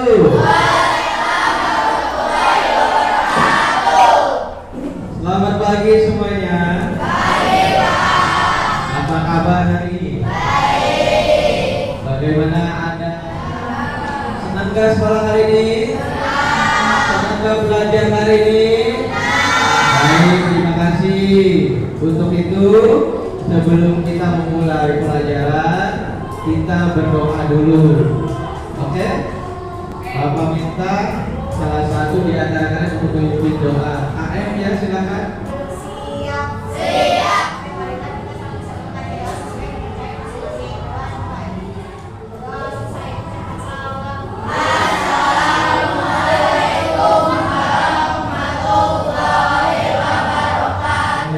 Selamat pagi semuanya. Apa kabar hari ini? Bagaimana Anda? Senang gak sekolah hari ini? Senang gak belajar hari ini? Baik, terima kasih. Untuk itu, sebelum kita memulai pelajaran, kita berdoa dulu. Oke? Bapak minta salah satu di antara kalian untuk memimpin doa. AM ya, silakan.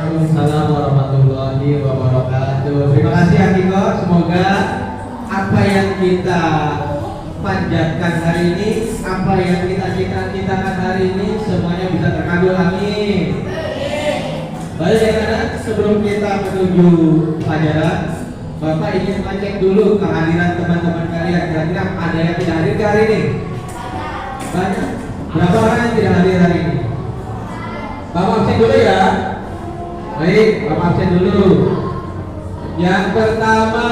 Assalamualaikum warahmatullahi wabarakatuh. Terima kasih Akiko. Semoga apa yang kita panjatkan hari ini, apa yang kita cita-citakan hari ini, semuanya bisa terkabul. Amin. Baik ya anak, sebelum kita menuju pelajaran, Bapak ingin mengecek dulu kehadiran teman-teman kalian. Kira-kira ada yang tidak hadir ke hari ini? Banyak. Berapa orang yang tidak hadir hari ini? Bapak absen dulu ya. Baik, Bapak absen dulu. Yang pertama,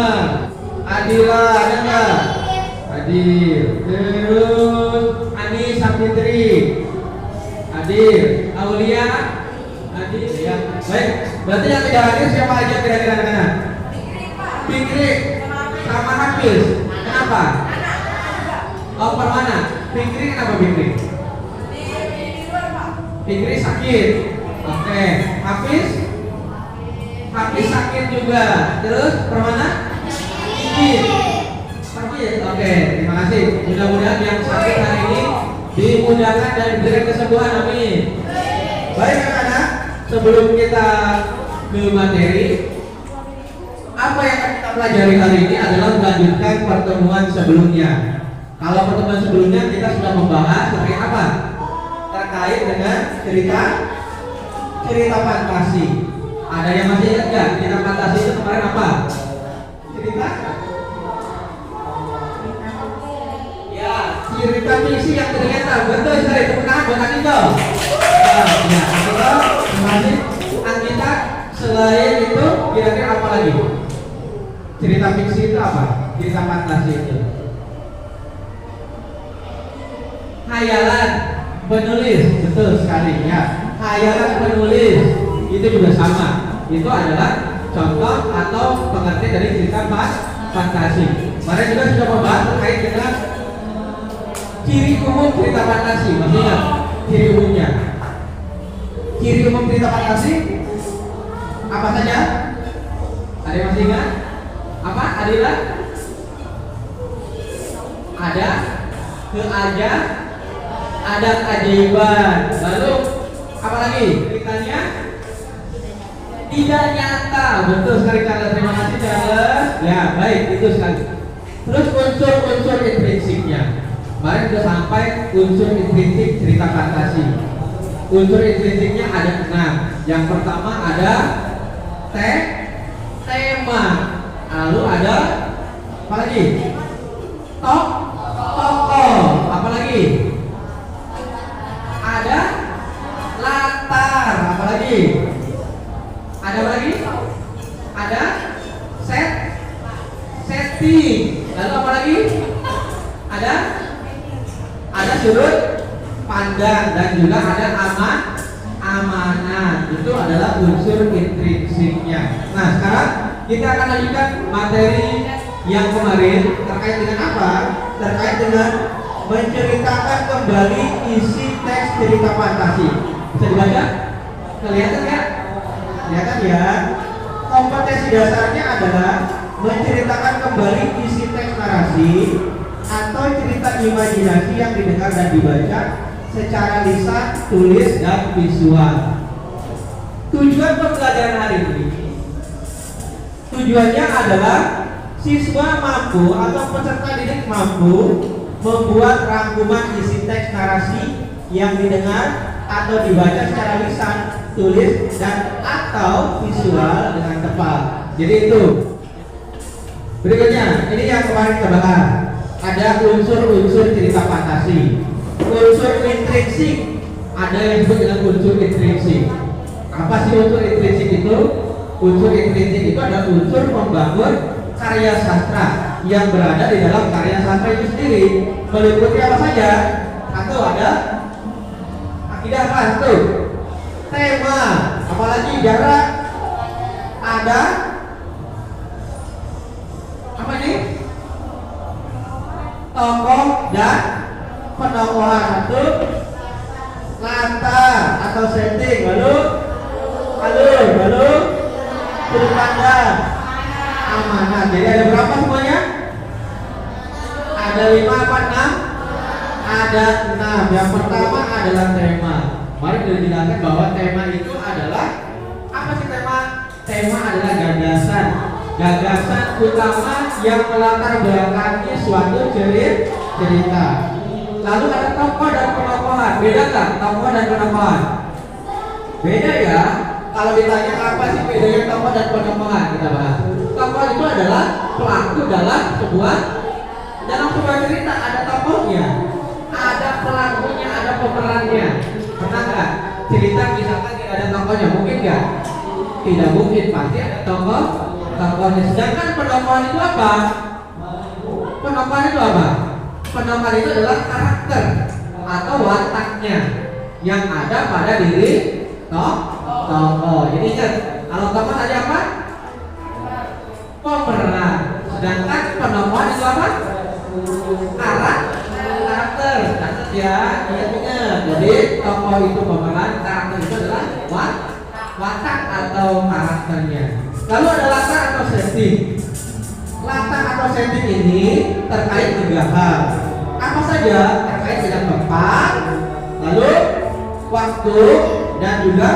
Adila, ada nggak? Hadir. Terus Anis Sapitri hadir. Aulia hadir ya. Baik, berarti yang tidak hadir siapa aja kira-kira anak-anak? Fikri sama Hafiz. Kenapa? Oh, Permana. Fikri kenapa Fikri? Fikri sakit. Oke, Hafiz sakit juga. Terus Permana? Sakit. Oke, terima kasih. Mudah-mudahan yang sakit hari ini dimudahkan dan diberikan kesembuhan. Amin. Baik anak-anak, sebelum kita ke materi, apa yang akan kita pelajari hari ini adalah melanjutkan pertemuan sebelumnya. Kalau pertemuan sebelumnya kita sudah membahas terkait apa? Terkait dengan cerita fantasi. Ada yang masih ingat nggak? Cerita fantasi itu kemarin apa? Cerita fiksi yang ternyata betul sekali. Tepuk tangan buat Anita. Ya, Anita, terima kasih. Anita, selain itu kira-kira apa lagi? Cerita fiksi itu apa? Cerita fantasi itu hayalan penulis, betul sekali ya. Hayalan penulis itu juga sama. Itu adalah contoh atau pengertian dari cerita fantasi. Kemarin juga sudah membahas terkait dengan ciri umum cerita fantasi. Maksudnya ciri umumnya. Ciri umum cerita fantasi apa saja? Ada yang masih ingat? Apa? Adila? Ada ada keajaiban. Lalu apa lagi? Ceritanya tidak nyata. Betul sekali Carla. Terima kasih Carla. Ya, baik, itu sekali. Terus unsur-unsur intrinsiknya. Kemarin sudah sampai unsur intrinsik cerita fantasi. Unsur intrinsiknya ada 6. Yang pertama ada tema. Lalu ada apa lagi? Tokoh. Apa lagi? Ada latar. Apa lagi? Ada apa lagi? Ada setting. Lalu apa lagi? Ada sudut pandang dan juga ada amanat. Itu adalah unsur intrinsiknya. Nah, sekarang kita akan lanjutkan materi yang kemarin terkait dengan apa? Terkait dengan menceritakan kembali isi teks cerita fantasi. Bisa dibaca? Kelihatan ya? Kelihatan ya? Kompetensi dasarnya adalah menceritakan kembali isi teks narasi atau cerita imajinasi yang didengar dan dibaca secara lisan, tulis, dan visual. Tujuan pembelajaran hari ini, tujuannya adalah siswa mampu atau peserta didik mampu membuat rangkuman isi teks narasi yang didengar atau dibaca secara lisan, tulis, dan atau visual dengan tepat. Jadi itu. Berikutnya, ini yang kemarin kita bahas. ada unsur-unsur cerita fantasi, unsur intrinsik, ada yang disebut dengan unsur intrinsik. Apa sih unsur intrinsik itu? Unsur intrinsik itu adalah unsur membangun karya sastra yang berada di dalam karya sastra itu sendiri. Meliputi apa saja? Atau ada akidah apa itu? Tema, apalagi jarak, ada apa nih? Tokoh dan penokohan, satu latar atau setting, lalu sudut pandang, amanah. Jadi ada berapa semuanya? Ada 5 apa 6? Ada 6. Yang pertama adalah tema. Mari kita jelaskan bahwa tema itu adalah apa sih tema? Tema adalah gagasan utama yang melatar belakangi suatu cerita. Lalu ada tokoh dan penokohan. Beda nggak tokoh dan penokohan? Beda ya. Kalau ditanya apa sih bedanya tokoh dan penokohan, kita bahas. Tokoh itu adalah pelaku dalam sebuah cerita. Ada tokohnya, ada pelakunya, ada pemerannya. Pernah nggak cerita misalkan tidak ada tokohnya? Mungkin nggak? Tidak mungkin, pasti ada tokohnya. Sedangkan penokohan itu apa? Penokohan itu adalah karakter atau wataknya yang ada pada diri tokoh. Jadi ingat, kalau tokoh tadi apa? Pemeran. Sedangkan penokohan itu apa? Karakter ya, ingat. Jadi tokoh itu pemeran, karakter itu adalah watak atau karakternya. Lalu ada latar atau setting. Latar atau setting ini terkait 3 hal. Apa saja? Terkait dengan tempat, lalu waktu, dan juga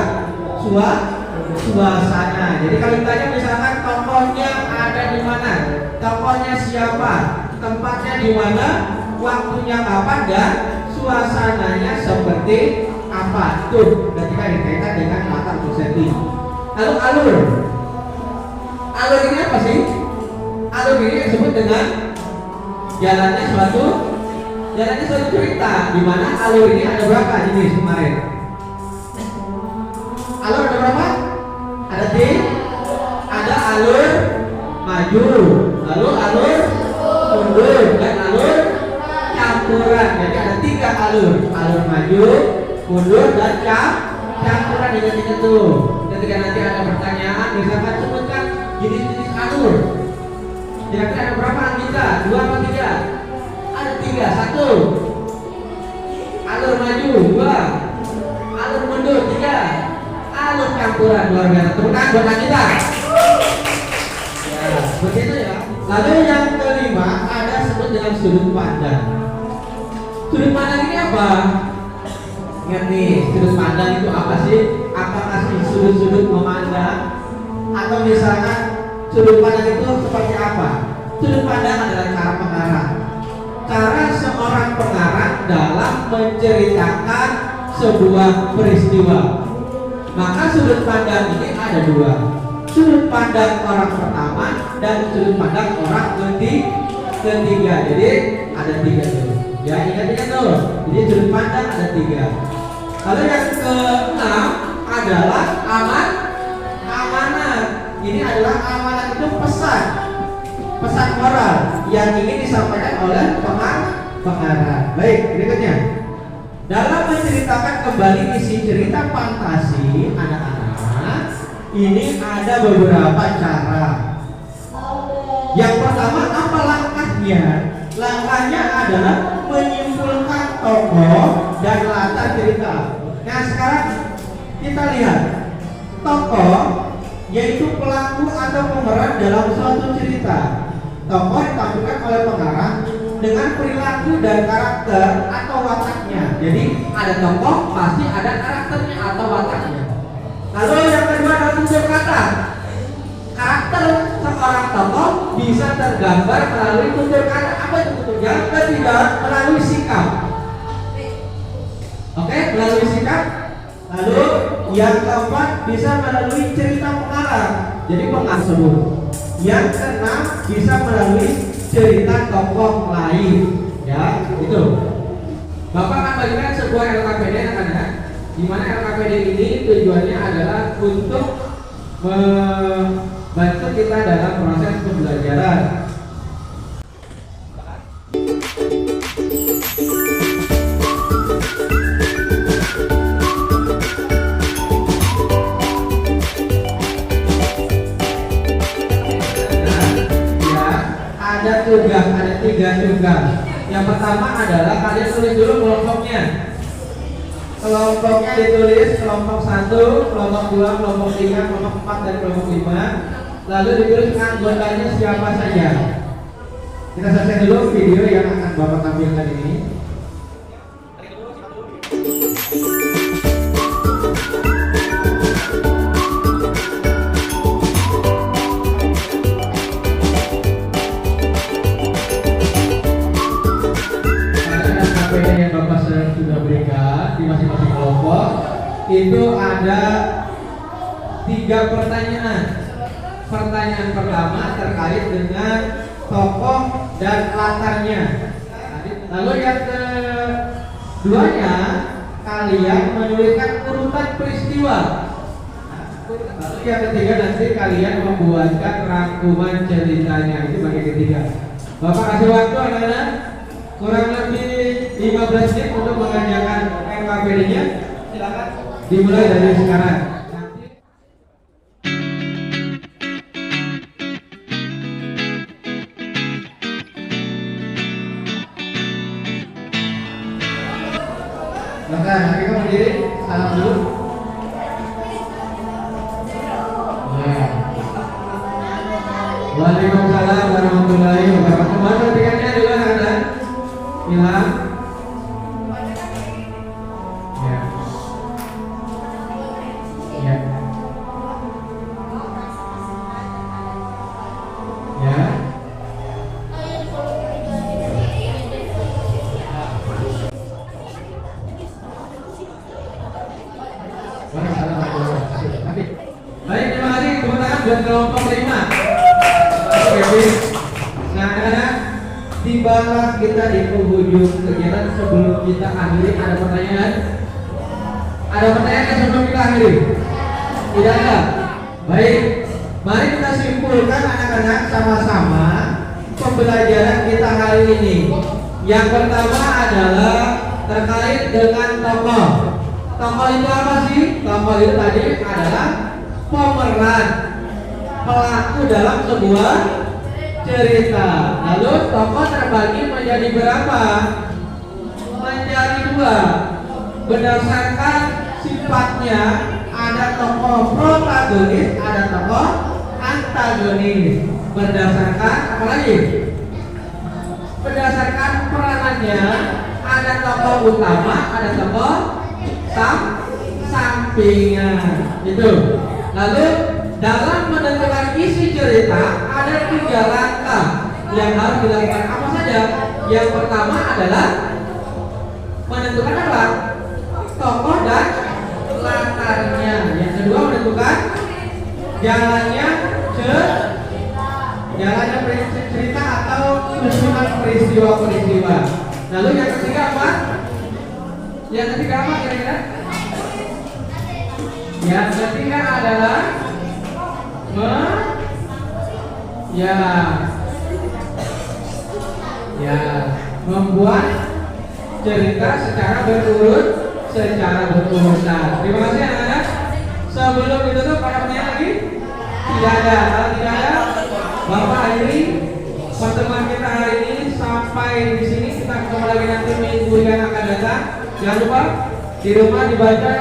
suasana. Jadi kalau ditanya misalkan tokohnya ada di mana, tokohnya siapa, tempatnya di mana, waktunya kapan, dan suasananya seperti apa. Tuh ketika dikaitkan dengan latar atau setting. Lalu alur ini apa sih? Alur ini disebut dengan jalannya suatu cerita, di mana alur ini ada berapa jenis kemarin? Alur ada berapa? Ada alur maju, lalu alur mundur, dan alur campuran. Jadi ada 3 alur maju, mundur, dan campuran. Ingat tuh. Ketika nanti ada pertanyaan, misalkan sebutkan jenis-jenis alur. Kira-kira ada berapa kita? 2 atau 3? Ada 3. 1 alur maju, 2 alur mundur, 3 alur campuran. Luar biasa. Tepuk tangan buat kita. Ya, begitu ya. Lalu yang kelima ada sebut dengan sudut pandang. Sudut pandang ini apa? Ingat nih, sudut pandang itu apa sih? Apakah sih sudut-sudut memandang? Atau misalkan sudut pandang itu seperti apa? Sudut pandang adalah cara pengarang. Cara seorang pengarang dalam menceritakan sebuah peristiwa. Maka sudut pandang ini ada 2. Sudut pandang orang pertama dan sudut pandang orang ketiga. Jadi ada 3 tuh. Ya, ingat tuh. Jadi sudut pandang ada 3. Lalu yang ke-6 adalah amanat. Ini adalah amanat, itu pesan moral yang ingin disampaikan oleh pengarang. Baik, berikutnya. Dalam menceritakan kembali isi cerita fantasi anak-anak, ini ada beberapa cara. Yang pertama, apa langkahnya? Langkahnya adalah menyimpulkan tokoh dan latar cerita. Nah, sekarang kita lihat tokoh, yaitu pelaku atau pemeran dalam suatu cerita. Tokoh ditampilkan oleh pengarang dengan perilaku dan karakter atau wataknya. Jadi ada tokoh, pasti ada karakternya atau wataknya. Lalu yang kedua adalah tutur kata. Karakter seorang tokoh bisa tergambar melalui tutur kata. Apa itu tutur? Yang ketiga, melalui sikap. Oke, melalui sikap. Lalu yang keempat bisa melalui cerita pengarang. Jadi pengarang tersebut. Yang keenam bisa melalui cerita tokoh lain, ya itu. Bapak akan bagikan sebuah LKPD anak-anak, di mana LKPD ini tujuannya adalah untuk membantu kita dalam proses pembelajaran. Ada tugas, ada 3 tugas. Yang pertama adalah kalian tulis dulu kelompoknya. Kelompoknya ditulis kelompok 1, kelompok 2, kelompok 3, kelompok 4 dan kelompok 5. Lalu ditulis anggotanya siapa saja. Kita selesai dulu video yang akan Bapak tampilkan ini. Yang Bapak sudah berikan di masing-masing kelompok itu ada 3 pertanyaan. Pertanyaan pertama terkait dengan tokoh dan latarnya. Lalu yang keduanya kalian menuliskan urutan peristiwa. Lalu yang ketiga nanti kalian membuatkan rangkuman ceritanya. Itu bagian ketiga. Bapak kasih waktu anak-anak kurang lebih 15 menit untuk mengerjakan LKPD-nya. Silakan dimulai dari sekarang. Maka nanti kamu berdiri, salam dulu. Ya. Waalaikumsalam warahmatullahi wabarakatuh. Mana tikannya dulu anak-anak? Hilang. Ya. Ya. Ya. Baik, terima kasih. Tepuk tangan buat kelompok 5. Oke, nah anak-anak, tibalah kita di penghujung kegiatan. Sebelum kita akhiri, ada pertanyaan? Ada pertanyaan sebelum kita akhiri? Tidak ada? Baik, mari kita simpulkan anak-anak sama-sama pembelajaran kita hari ini. Yang pertama adalah terkait dengan tokoh. Tokoh itu apa sih? Tokoh itu tadi adalah pemeran, pelaku dalam sebuah cerita. Lalu tokoh terbagi menjadi berapa? Menjadi 2. Berdasarkan sifatnya, ada tokoh protagonis, ada tokoh antagonis. Berdasarkan apa lagi? Berdasarkan peranannya, ada tokoh utama, ada tokoh sampingan. Itu. Lalu dalam menentukan isi cerita ada 3 langkah yang harus dilakukan. Apa saja? Yang pertama adalah menentukan apa? Tokoh dan latarnya. Yang kedua menentukan jalannya cerita atau susunan peristiwa-peristiwa. Lalu yang ketiga apa? Yang ketiga apa kira-kira? Yang ketiga adalah membuat cerita secara berurutan. Terima kasih anak-anak. Sebelum ditutup ada pertanyaan lagi? Tidak ada. Kalau tidak ada, Bapak akhiri pertemuan kita hari ini sampai di sini. Kita ketemu lagi nanti minggu yang akan datang. Jangan lupa di rumah dibaca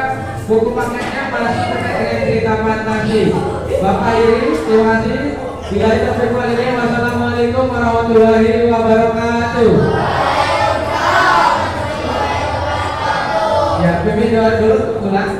buku paketnya masih terkait dengan cerita fantasi. Bapak akhiri, terima kasih. Bila itu ini, wassalamualaikum warahmatullahi wabarakatuh. Ya, pimpin doa dulu, pulang,